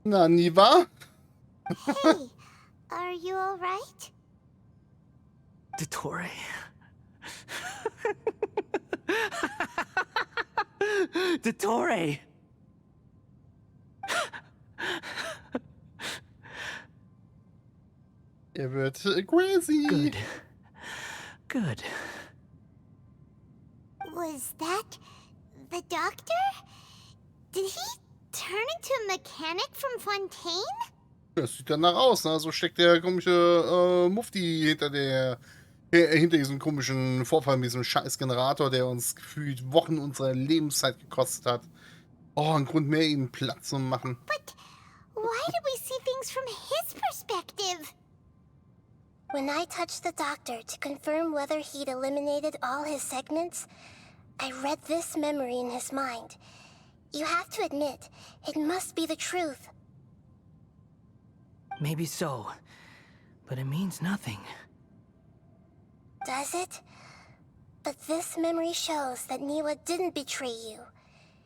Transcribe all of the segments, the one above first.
Na, nie wahr? Hey, are you alright? Dottore. Dottore. Er wird crazy. Good. Good. Was that the doctor? Did he turn into a mechanic from Fontaine? Das sieht danach aus, ne? So steckt der komische Mufti hinter diesem komischen Vorfall mit diesem scheiß Generator, der uns gefühlt Wochen unserer Lebenszeit gekostet hat. Oh, ein Grund mehr, ihn platt zu machen. But why do we see things from his perspective? When I touched the doctor to confirm whether he'd eliminated all his segments, I read this memory in his mind. You have to admit, it must be the truth. Maybe so. But it means nothing. Does it? But this memory shows that Niwa didn't betray you.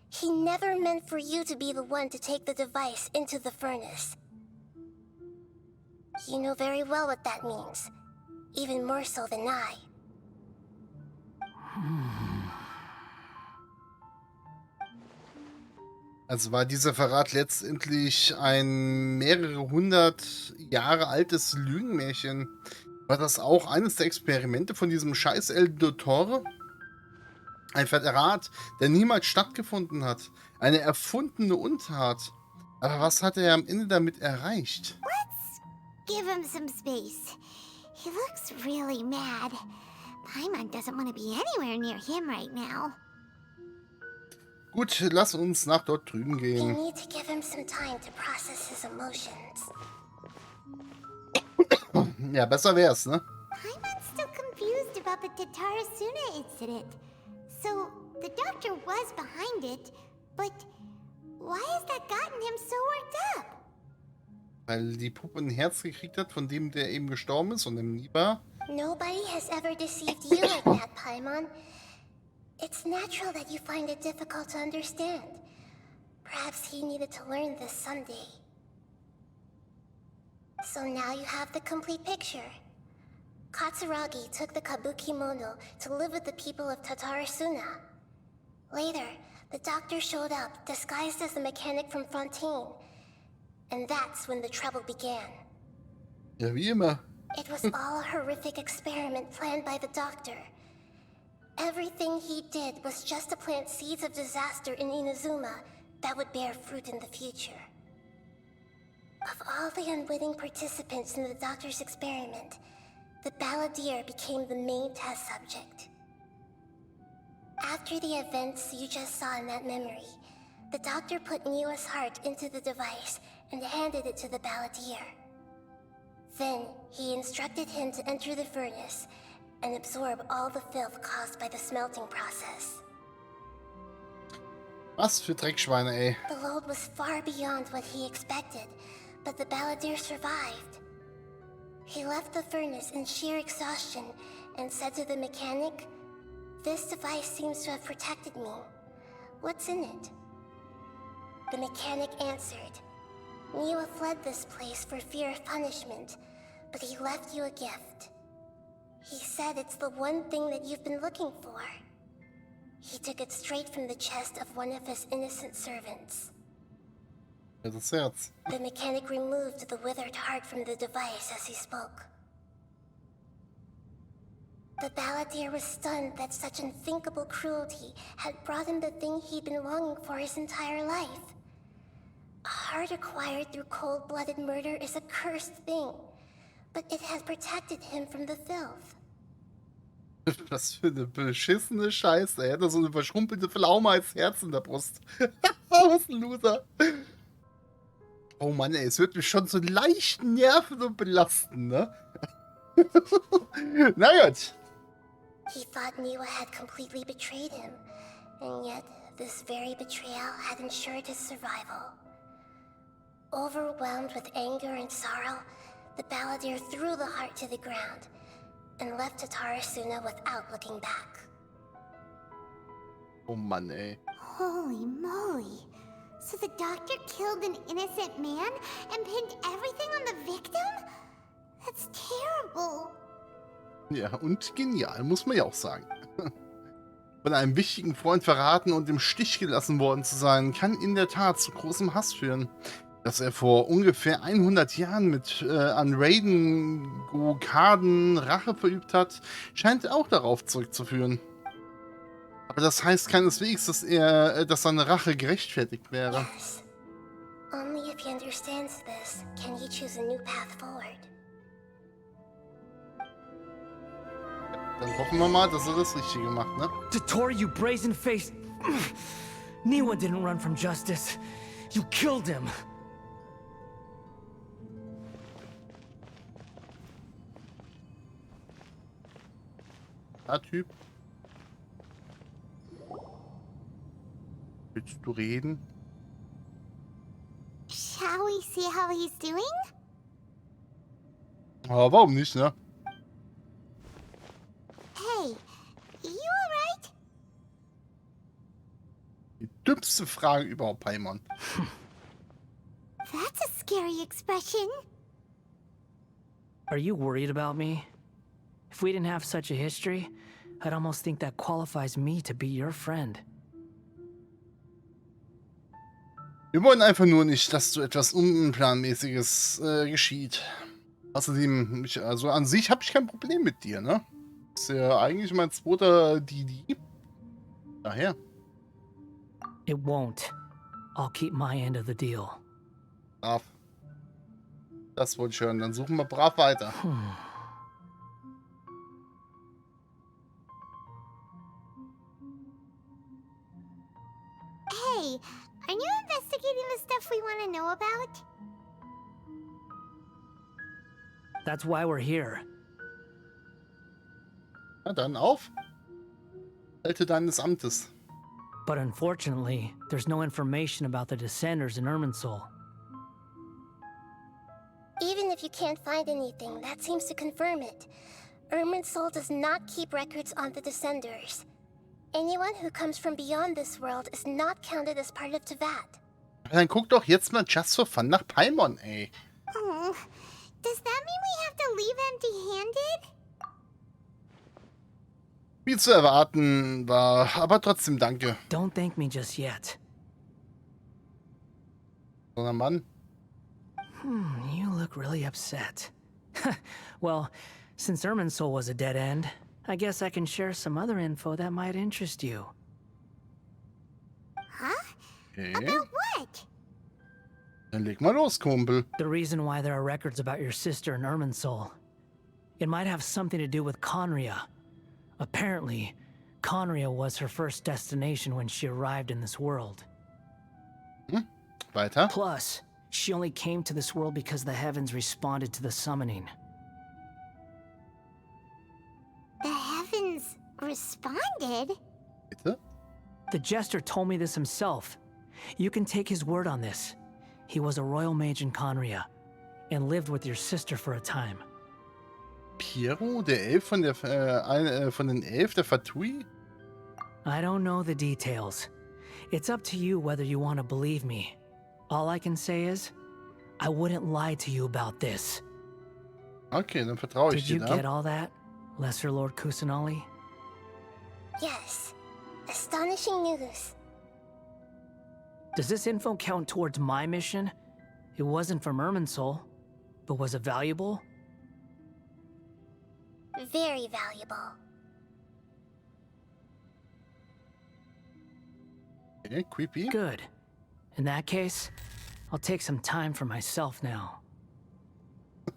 He never meant for you to be the one to take the device into the furnace. You know very well what that means. Even more so than I. Also war dieser Verrat letztendlich ein mehrere hundert Jahre altes Lügenmärchen. War das auch eines der Experimente von diesem scheiß El Dottore? Ein Verrat, der niemals stattgefunden hat. Eine erfundene Untat. Aber was hat er am Ende damit erreicht? Let's give him some space. He looks really mad. Paimon doesn't want to be anywhere near him right now. Gut, lass uns nach dort drüben You gehen. need to give him some time to process his emotions. Ja, besser wär's, ne? Paimon's still confused about the Tatarasuna incident. So, the doctor was behind it, but why has that gotten him so worked up? Weil die Puppe ein Herz gekriegt hat, von dem der eben gestorben ist und dem Niba. Nobody has ever deceived you like that, Paimon. It's natural that you find it difficult to understand. Perhaps he needed to learn this someday. So now you have the complete picture. Katsuragi took the Kabukimono to live with the people of Tatarasuna. Later, the doctor showed up, disguised as the mechanic from Fontaine. And that's when the trouble began. Ja, wie immer. It was all a horrific experiment planned by the doctor. Everything he did was just to plant seeds of disaster in Inazuma that would bear fruit in the future. Of all the unwitting participants in the doctor's experiment, the balladeer became the main test subject. After the events you just saw in that memory, the doctor put Niwa's heart into the device and handed it to the balladeer. Then, he instructed him to enter the furnace and absorb all the filth caused by the smelting process. Was für Dreckschweine, ey. The load was far beyond what he expected, but the balladeer survived. He left the furnace in sheer exhaustion and said to the mechanic, "This device seems to have protected me. What's in it?" The mechanic answered, "Niwa fled this place for fear of punishment, but he left you a gift. He said it's the one thing that you've been looking for." He took it straight from the chest of one of his innocent servants. Ja, das Herz. The mechanic removed the withered heart from the device as he spoke. The balladeer was stunned that such unthinkable cruelty had brought him the thing he'd been longing for his entire life. A heart acquired through cold-blooded murder is a cursed thing, but it has protected him from the filth. Was für eine beschissene Scheiße. Er hat so eine verschrumpelte Pflaume als Herz in der Brust. Was ein Loser. Oh Mann, ey, es wird mich schon so leicht nerven und belasten, ne? Na gut. He thought Niwa had completely betrayed him, and yet this very betrayal had ensured his survival. Overwhelmed with anger and sorrow, the balladeer threw the heart to the ground and left Tatarasuna without looking back. Oh Mann, ey. Holy moly. So the doctor killed an innocent man and pinned everything on the victim? That's terrible. Ja, und genial, muss man ja auch sagen. Von einem wichtigen Freund verraten und im Stich gelassen worden zu sein, kann in der Tat zu großem Hass führen. Dass er vor ungefähr 100 Jahren an Raiden Gokaden Rache verübt hat, scheint auch darauf zurückzuführen. Aber das heißt keineswegs, dass seine Rache gerechtfertigt wäre. Yes. Only if he understands this can he choose a new path forward. Dann hoffen wir mal, dass er das Richtige macht, ne? Dottore, you brazen-faced... Niwa didn't run from justice. You killed him. Typ. Willst du reden? Shall we see how he's doing? Aber warum nicht, ne? Hey, you alright? Die dümmste Frage überhaupt, Paimon. That's a scary expression. Are you worried about me? If we didn't have such a history, I'd almost think that qualifies me to be your friend. Wir wollen einfach nur nicht, dass so etwas Unplanmäßiges geschieht. Außerdem, also an sich habe ich kein Problem mit dir, ne? Ist ja eigentlich mein zweiter Didi. Daher. It won't. I'll keep my end of the deal. Brav. Das wollte ich hören. Dann suchen wir brav weiter. Hey, are you investigating the stuff we want to know about? That's why we're here. Na dann auf. Halte deines Amtes. But unfortunately, there's no information about the descenders in Irminsul. Even if you can't find anything, that seems to confirm it. Irminsul does not keep records on the descenders. Anyone who comes from beyond this world is not counted as part of Teyvat. Dann guck doch jetzt mal just for fun nach Paimon, ey. Oh, does that mean we have to leave empty-handed? Wie zu erwarten war, aber trotzdem danke. Don't thank me just yet. Sondern Mann. You look really upset. Well, since Irminsul was a dead end, I guess I can share some other info that might interest you. Huh? Okay. About what? Dann leg mal los, Kumpel. The reason why there are records about your sister in Irminsul. It might have something to do with Conria. Apparently, Conria was her first destination when she arrived in this world. Weiter. Plus, she only came to this world because the heavens responded to the summoning. The heavens responded? Bitte? The jester told me this himself. You can take his word on this. He was a royal mage in Conria and lived with your sister for a time. Piero, der Elf von den Elf der Fatui? I don't know the details. It's up to you whether you want to believe me. All I can say is, I wouldn't lie to you about this. Okay, dann vertraue ich Did you dir, get ne? all that, Lesser Lord Kusanali? Yes. Astonishing news. Does this info count towards my mission? It wasn't from Irminsul, but was it valuable? Very valuable. Okay, creepy. Good. In that case, I'll take some time for myself now.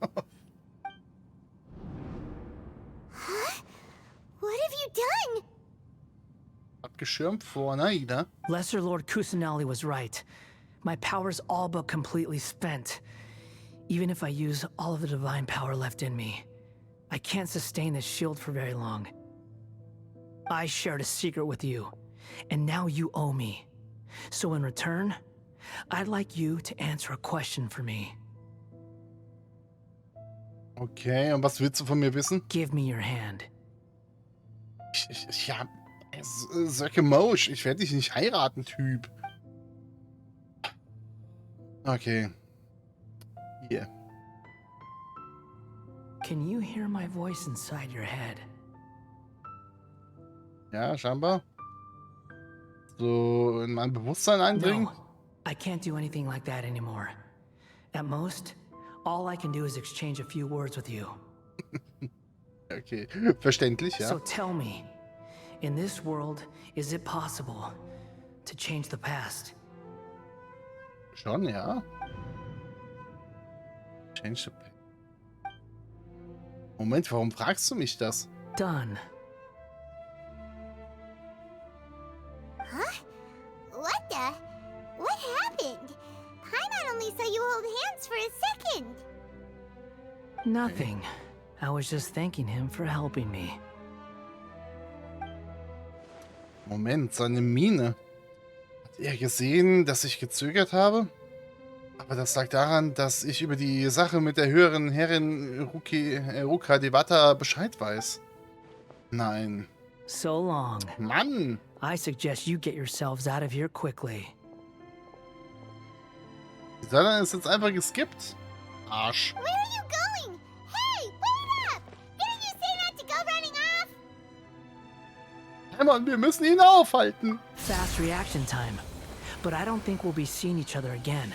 Huh? What have you done? Abgeschirmt vor Naida. Lesser Lord Kusanali was right. My power's all but completely spent. Even if I use all of the divine power left in me, I can't sustain this shield for very long. I shared a secret with you, and now you owe me. So in return, I'd like you to answer a question for me. Okay, und was willst du von mir wissen? Give me your hand. Ja, Söcke Mosch, ich werde dich nicht heiraten, Typ. Okay. Hier. Can you hear my voice inside your head? Ja, scheinbar. So in mein Bewusstsein eindringen. No, I can't do anything like that anymore. At most, all I can do is exchange a few words with you. Okay, verständlich, ja. So tell me, in this world, is it possible to change the past? Schon, ja. Change the past. Moment, warum fragst du mich das? Done. Huh? What the? What happened? Paimon only saw you hold hands for a second. Nothing. I was just thanking him for helping me. Moment, seine Miene. Hat er gesehen, dass ich gezögert habe? Aber das lag daran, dass ich über die Sache mit der höheren Herrin Ruka Devata Bescheid weiß. Nein. So long. Mann! I suggest you get yourselves out of here quickly. Die Sache ist jetzt einfach geskippt. Arsch. Where are you going? Hey, wait up! Didn't you say not to go running off? Paimon, wir müssen ihn aufhalten. Fast reaction time. But I don't think we'll be seeing each other again.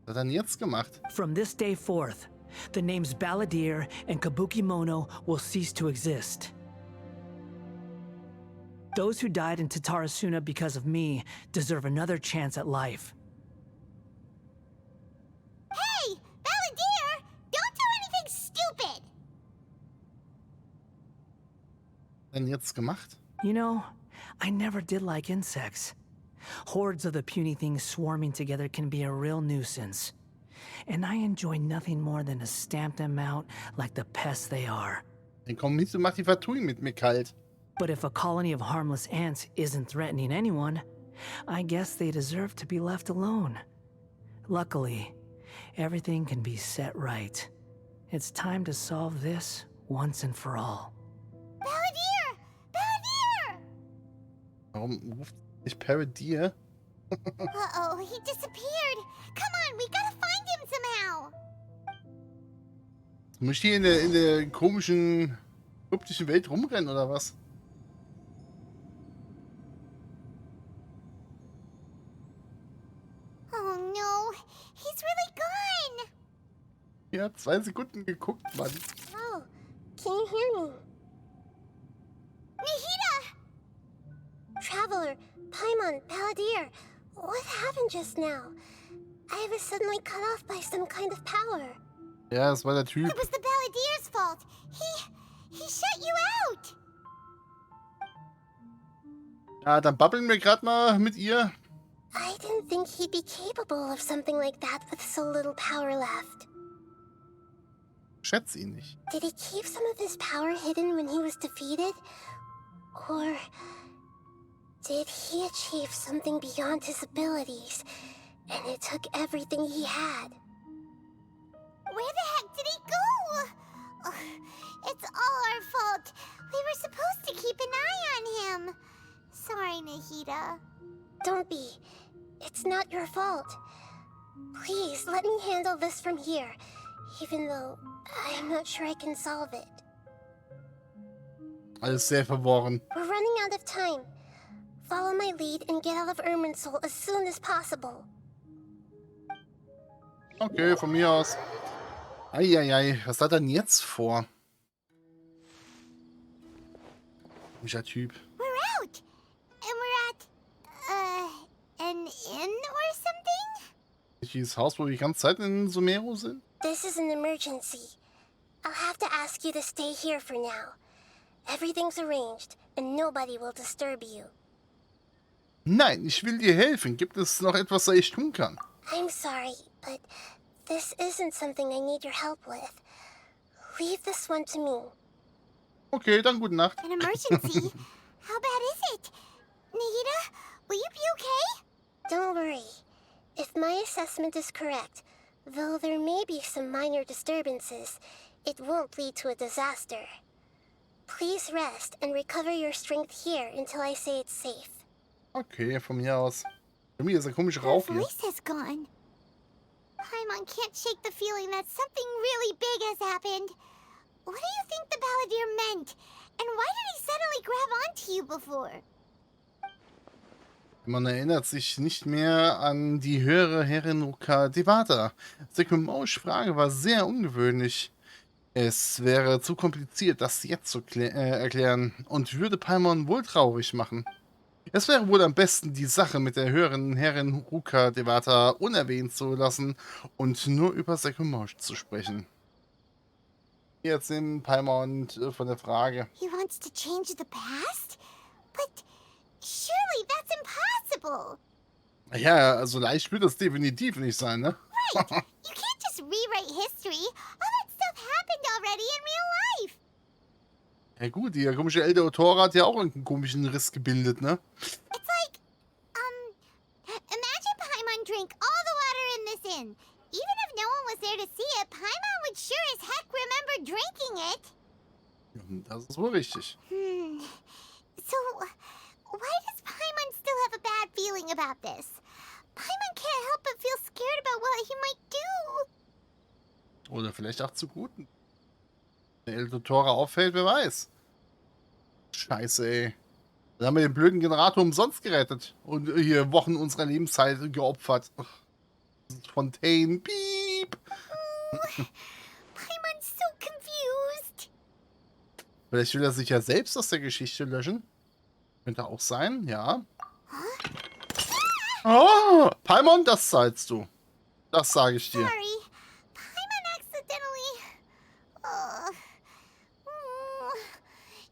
Was hat er denn jetzt gemacht? From this day forth, the names Balladeer and Kabukimono will cease to exist. Those who died in Tatarasuna because of me deserve another chance at life. Hey, Balladeer! Don't do anything stupid! Was hat er denn jetzt gemacht? You know, I never did like insects. Hordes of the puny things swarming together can be a real nuisance. And I enjoy nothing more than to stamp them out like the pests they are. Dann komm mit und mach die Fatui mit mir kalt. But if a colony of harmless ants isn't threatening anyone, I guess they deserve to be left alone. Luckily, everything can be set right. It's time to solve this once and for all. Balladeer! Balladeer! Warum ruft sich Paradier? Uh-oh, he disappeared. Come on, we gotta find him somehow. Muss ich hier in der komischen, kryptischen Welt rumrennen oder was? Oh no, he's really gone. Ja, 2 Sekunden geguckt, Mann. Oh, can you hear me? Nahida! Traveler, Paimon, Balladeer, what happened just now? I was suddenly cut off by some kind of power. Ja, das war der Typ. It was the Balladeer's fault. He shut you out. Ja, dann babbeln wir gerade mal mit ihr. I didn't think he'd be capable of something like that with so little power left. Schätze ihn nicht. Did he keep some of his power hidden when he was defeated? Or did he achieve something beyond his abilities, and it took everything he had? Where the heck did he go? Ugh, it's all our fault. We were supposed to keep an eye on him. Sorry, Nahida. Don't be. It's not your fault. Please, let me handle this from here, even though I'm not sure I can solve it. Alles sehr verworren. We're running out of time. Follow my lead and get out of Irminsul as soon as possible. Okay, von mir aus. Eieiei, was hat er denn jetzt vor? Komischer Typ. We're out, and we're at an inn or something. Dieses Haus, wo wir die ganze Zeit in Sumeru sind? This is an emergency. I'll have to ask you to stay here for now. Everything's arranged, and nobody will disturb you. Nein, ich will dir helfen. Gibt es noch etwas, das ich tun kann? I'm sorry, but this isn't something I need your help with. Leave this one to me. Okay, dann gute Nacht. An emergency? How bad is it? Nahida, will you be okay? Don't worry. If my assessment is correct, though there may be some minor disturbances, it won't lead to a disaster. Please rest and recover your strength here until I say it's safe. Okay, von mir aus. Bei mir ist der komische Her Rauch hier. voice has gone. Paimon can't shake the feeling that something really big has happened. What do you think the balladeer meant? And why did he suddenly grab onto you before? Man erinnert sich nicht mehr an die höhere Herrin Teyvat. Sekumau's Frage war sehr ungewöhnlich. Es wäre zu kompliziert, das jetzt zu erklären und würde Paimon wohl traurig machen. Es wäre wohl am besten, die Sache mit der höheren Herrin Teyvat unerwähnt zu lassen und nur über Sekumau zu sprechen. Jetzt im Paimon von der Frage. He wants to change the past? But surely that's impossible. Ja, also leicht wird das definitiv nicht sein, ne? Right. You can't just rewrite history. All that stuff happened already in real life. Ja gut, die komische ältere Autor hat ja auch einen komischen Riss gebildet, ne? It's like, imagine Paimon drank all the water in this inn. Even if no one was there to see it, Paimon would sure as heck remember drinking it. Das ist wohl richtig. So, why does Paimon still have a bad feeling about this? Paimon can't help but feel scared about what he might do. Oder vielleicht auch zu guten. Wenn der ältere Tora auffällt, wer weiß. Scheiße, ey. Dann haben wir den blöden Generator umsonst gerettet. Und hier Wochen unserer Lebenszeit geopfert. Fontaine, piep. Paimon's so confused. Vielleicht will er sich ja selbst aus der Geschichte löschen. Könnte auch sein, ja. Oh, Paimon, das zahlst du. Das sage ich dir. Sorry. Paimon accidentally...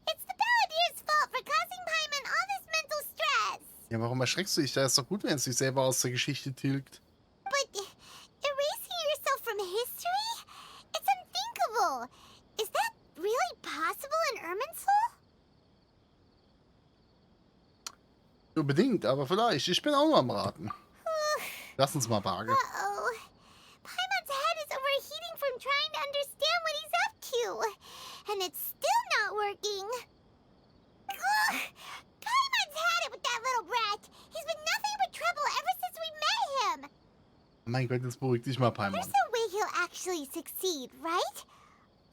It's the Balladeer's fault for causing Paimon all this mental stress. Ja, warum erschreckst du dich? Da ist doch gut, wenn es sich selber aus der Geschichte tilgt. But erasing yourself from history? It's unthinkable. Is that really possible in Irminsul? Unbedingt, aber vielleicht. Ich bin auch nur am Raten. Lass uns mal vage. Uh-oh. Paimon's head is overheating from trying to understand what he's up to. And it's still not working. Ugh. Paimon's had it with that little brat. He's been nothing but trouble ever since we met him. Mein Gott, jetzt beruhig dich mal, Paimon. There's a way he'll actually succeed, right?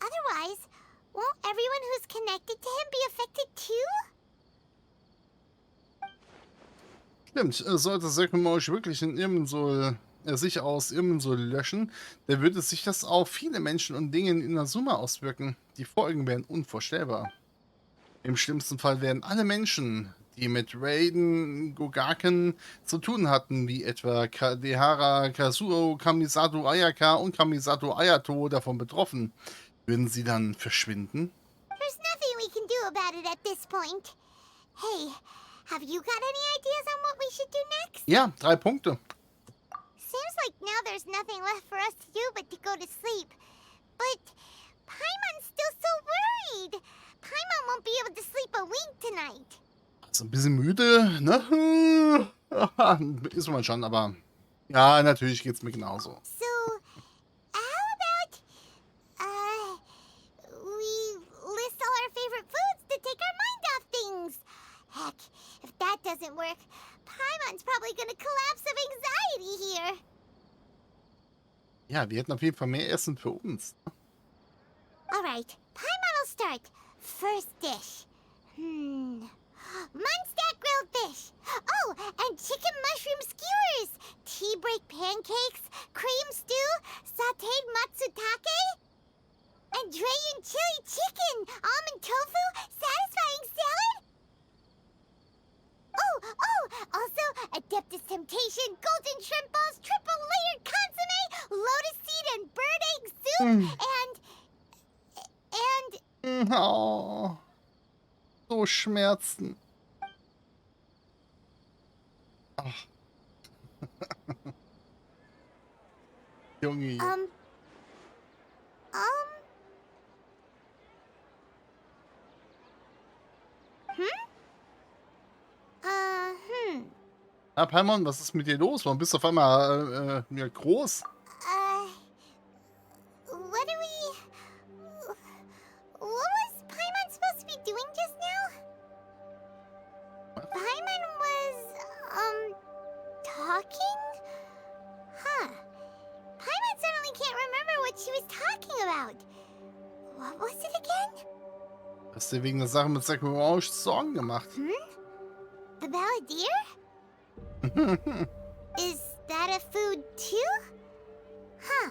Otherwise, won't everyone who's connected to him be affected too? Stimmt, sollte Sekumausch wirklich in Irminsul, sich aus Irminsul löschen, dann würde sich das auf viele Menschen und Dinge in Inazuma auswirken. Die Folgen wären unvorstellbar. Im schlimmsten Fall wären alle Menschen, die mit Raiden Gogaken zu tun hatten, wie etwa Kadehara, Kazuo, Kamisato Ayaka und Kamisato Ayato davon betroffen. Würden sie dann verschwinden? There's nothing we can do about it at this point. Hey, have you got any ideas on what we should do next? Ja, 3 Punkte. Seems like now there's nothing left for us to do but to go to sleep. But Paimon's still so worried. Paimon won't be able to sleep a wink tonight. Also ein bisschen müde, ne? Ist man schon, aber ja, natürlich geht's mir genauso. So, how about, we list all our favorite foods to take our mind off things? Heck, if that doesn't work, Paimon's probably gonna collapse of anxiety here. Ja, wir hätten auf jeden Fall mehr Essen für uns. Alright, Paimon will start. First dish. Munstack grilled fish. Oh, and chicken mushroom skewers. Tea break pancakes. Cream stew. Sauteed matsutake. And Dragon chili chicken. Almond tofu. Satisfying salad. Oh, also Adeptus Temptation. Golden shrimp balls. Triple layered consomme. Lotus seed and bird egg soup. And... Oh, so Schmerzen. Ach. Junge. Ah, Paimon, was ist mit dir los? Warum bist du auf einmal ja, groß? What was Paimon supposed to be talking about? What was it again? Hast dir wegen der Sache mit Sakurange Sorgen gemacht? The balladeer? Is that a food too? Huh.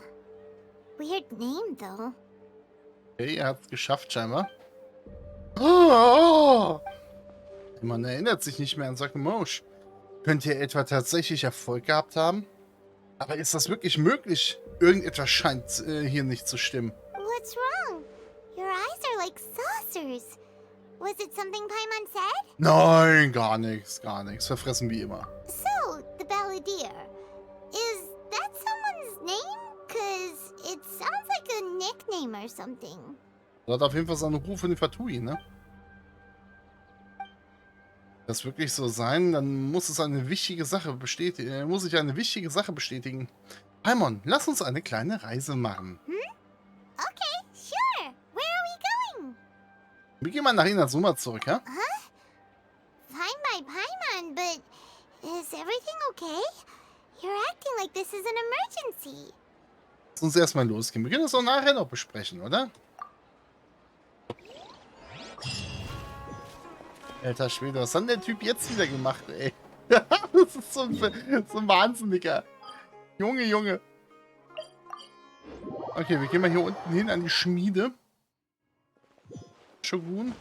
Weird name though. Okay, er hat es geschafft scheinbar. Oh! Man erinnert sich nicht mehr an Sakurange. Könnte er etwa tatsächlich Erfolg gehabt haben? Aber ist das wirklich möglich? Irgendetwas scheint hier nicht zu stimmen. What's wrong? Your eyes are like saucers. Was it something Paimon said? Nein, gar nichts, gar nichts. Verfressen wie immer. So, the balladeer. Is that someone's name? Cause it sounds like a nickname or something. Das hat auf jeden Fall seinen Ruf in die Fatui, ne? Das wirklich so sein, dann muss es eine wichtige Sache bestätigen. Muss ich eine wichtige Sache bestätigen. Paimon, lass uns eine kleine Reise machen. Okay, sure. Where are we going? Wir gehen mal nach Inazuma zurück, ja? Fine by Paimon, but is everything okay? You're acting like this is an emergency. Lass uns erstmal losgehen. Wir können das auch nachher noch besprechen, oder? Alter Schwede, was hat denn der Typ jetzt wieder gemacht, ey? Das ist so ein Wahnsinniger. Junge, Junge. Okay, wir gehen mal hier unten hin an die Schmiede. Shogun.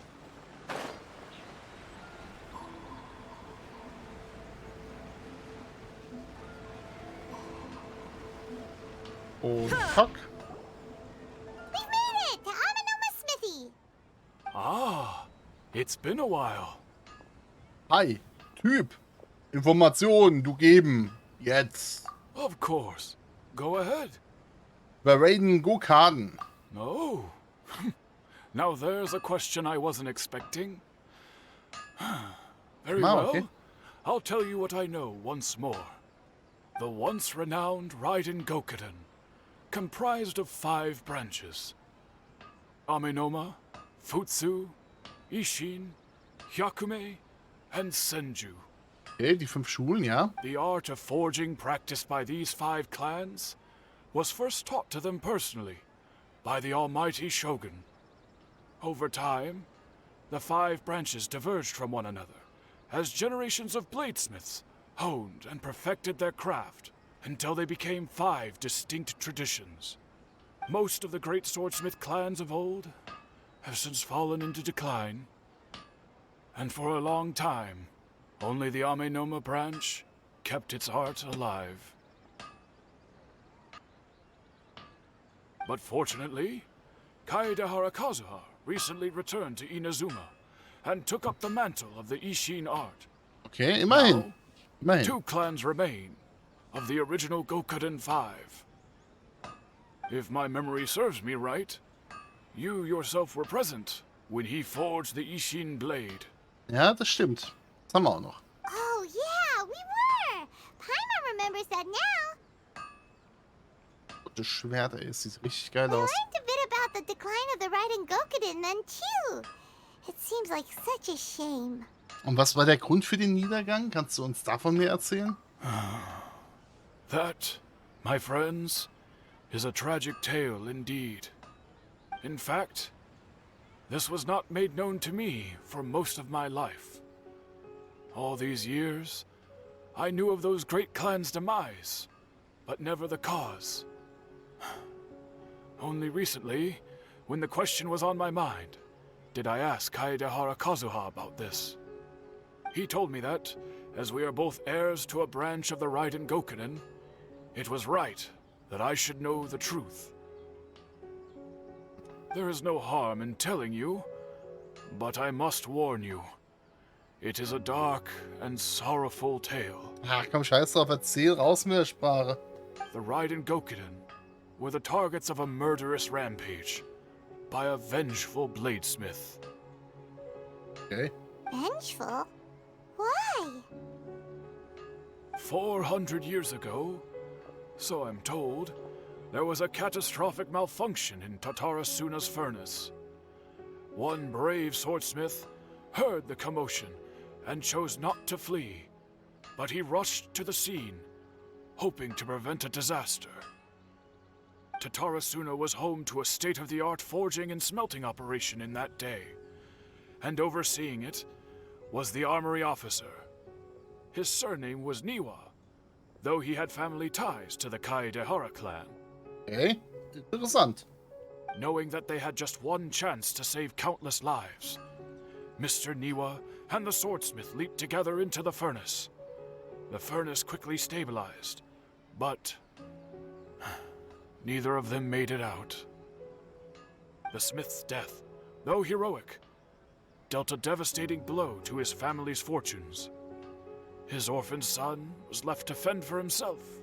Und Tock. We've made it to Amanoma's smithy. Ah, it's been a while. Hi, Typ. Informationen, du geben. Jetzt. Of course. Go ahead. Raiden Gokaden. Oh. Now there's a question I wasn't expecting. Very Ah, well. okay. I'll tell you what I know once more. The once renowned Raiden Gokaden, comprised of 5 branches. Amenoma, Futsu, Ishin, Hyakume, and Senju. Okay, die 5 Schulen, ja. The art of forging practiced by these 5 clans was first taught to them personally by the almighty Shogun. Over time, the 5 branches diverged from one another as generations of bladesmiths honed and perfected their craft until they became 5 distinct traditions. Most of the great swordsmith clans of old have since fallen into decline, and for a long time, only the Amenoma branch kept its art alive. But fortunately, Kaede Harakazuha recently returned to Inazuma and took up the mantle of the Ishin art. Okay, immerhin. Now, Immerhin. 2 clans remain of the original Gokaden 5. If my memory serves me right, you yourself were present when he forged the Ishin blade. Ja, das stimmt. Das haben wir auch noch. Oh yeah, we were. Paimon remembers that now. Das Schwert, ey, es sieht richtig geil We aus. learned a bit about the decline of the Raiden Gokaden then too. It seems like such a shame. Und was war der Grund für den Niedergang? Kannst du uns davon mehr erzählen? That, my friends, is a tragic tale indeed. In fact, this was not made known to me for most of my life. All these years, I knew of those great clans' demise, but never the cause. Only recently, when the question was on my mind, did I ask Kaede Harakazuha about this. He told me that, as we are both heirs to a branch of the Raiden Gokaden, it was right that I should know the truth. There is no harm in telling you, but I must warn you. It is a dark and sorrowful tale. Ach komm, scheiß drauf, erzähl raus mit der Sprache. The Raiden Gokaden were the targets of a murderous rampage by a vengeful bladesmith. Okay. Vengeful? Why? 400 years ago, so I'm told, there was a catastrophic malfunction in Tatarasuna's furnace. One brave swordsmith heard the commotion and chose not to flee, but he rushed to the scene, hoping to prevent a disaster. Tatarasuna was home to a state-of-the-art forging and smelting operation in that day, and overseeing it was the armory officer. His surname was Niwa, though he had family ties to the Kaedehara clan. Okay, interessant. Knowing that they had just one chance to save countless lives, Mr. Niwa and the swordsmith leaped together into the furnace. The furnace quickly stabilized, but neither of them made it out. The smith's death, though heroic, dealt a devastating blow to his family's fortunes. His orphaned son was left to fend for himself,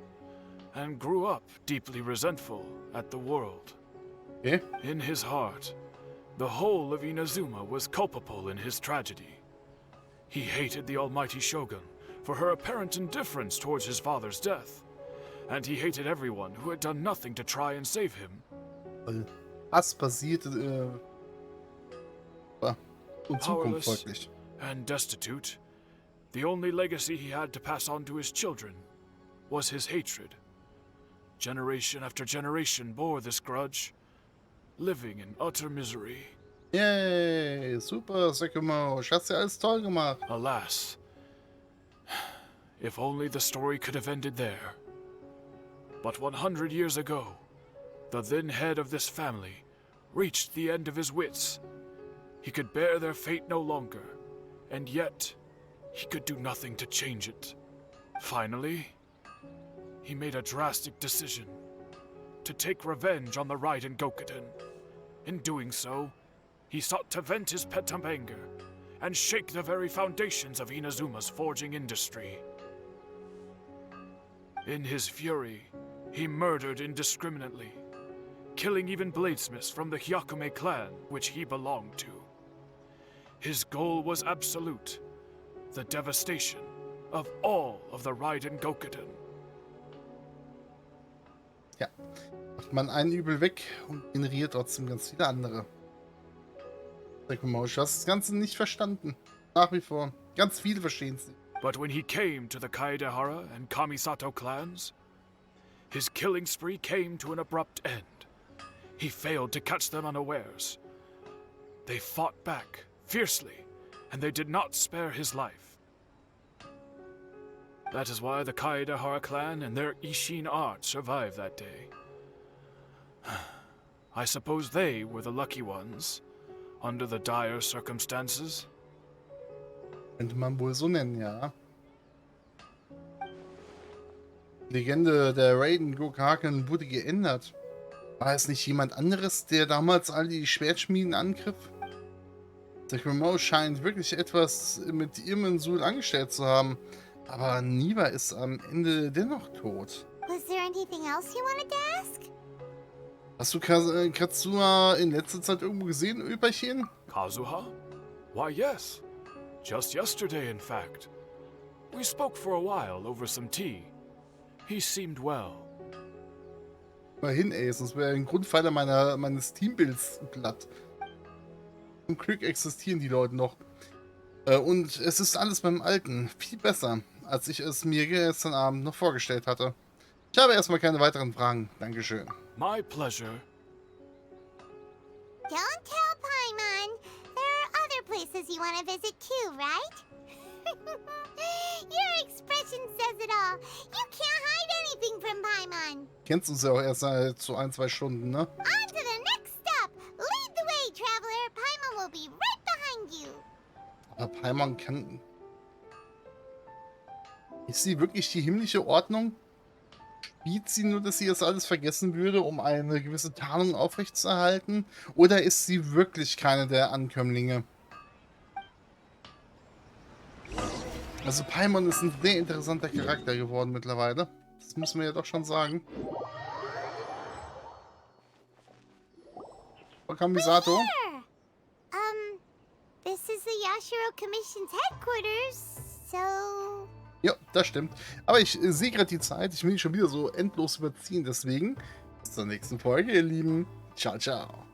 and grew up deeply resentful at the world. Okay. In his heart, the whole of Inazuma was culpable in his tragedy. He hated the almighty shogun for her apparent indifference towards his father's death, and he hated everyone who had done nothing to try and save him. Weil Hass passiert in Zukunft Powerless folglich. and destitute, the only legacy he had to pass on to his children was his hatred. Generation after generation bore this grudge, living in utter misery. Yay, super, Sekimo. Hast ja alles toll gemacht. Alas, if only the story could have ended there. But 100 years ago, the then head of this family reached the end of his wits. He could bear their fate no longer, and yet he could do nothing to change it. Finally, he made a drastic decision to take revenge on the Raiden Gokuden. In doing so, he sought to vent his pent up anger and shake the very foundations of Inazuma's forging industry. In his fury, he murdered indiscriminately, killing even bladesmiths from the Hyakume clan which he belonged to. His goal was absolute, the devastation of all of the Raiden Gokuden. Ja, macht man ein Übel weg und generiert trotzdem ganz viele andere. Sekimo, du hast das Ganze nicht verstanden. Nach wie vor. Ganz viele verstehen es nicht. But when he came to the Kaedehara and Kamisato clans, his killing spree came to an abrupt end. He failed to catch them unawares. They fought back fiercely, and they did not spare his life. That is why the Kaedehara clan and their Ishin art survived that day. I suppose they were the lucky ones, under the dire circumstances. Könnte man wohl so nennen, ja. Die Legende der Raiden Gokaken wurde geändert. War es nicht jemand anderes, der damals all die Schwertschmieden angriff? Sekimo scheint wirklich etwas mit ihrem angestellt zu haben. Aber Niwa ist am Ende dennoch tot. Was there anything else you wanted to ask? Hast du Katsua in letzter Zeit irgendwo gesehen, Öperchen? Kazuha? Why, yes. Just yesterday, in fact. We spoke for a while over some tea. He seemed well. Immerhin, ey, sonst wäre ein Grundpfeiler meines Teambuilds platt. Zum Glück existieren die Leute noch. Und es ist alles beim Alten. Viel besser, als ich es mir gestern Abend noch vorgestellt hatte. Ich habe erstmal keine weiteren Fragen. Dankeschön. My pleasure. Don't tell Paimon. There are other places you want to visit too, right? Your expression says it all. You can't hide anything from Paimon. Kennst uns ja auch erst seit so 1-2 Stunden, ne? On to the next stop. Lead the way, traveler. Paimon will be right behind you. Aber Paimon kann... Ist sie wirklich die himmlische Ordnung? Spielt sie nur, dass sie das alles vergessen würde, um eine gewisse Tarnung aufrechtzuerhalten? Oder ist sie wirklich keine der Ankömmlinge? Also Paimon ist ein sehr interessanter Charakter geworden mittlerweile. Das müssen wir ja doch schon sagen. Kamisato. Here. This is the Yashiro Commission's headquarters, so... Ja, das stimmt. Aber ich sehe gerade die Zeit. Ich will nicht schon wieder so endlos überziehen. Deswegen bis zur nächsten Folge, ihr Lieben. Ciao, ciao.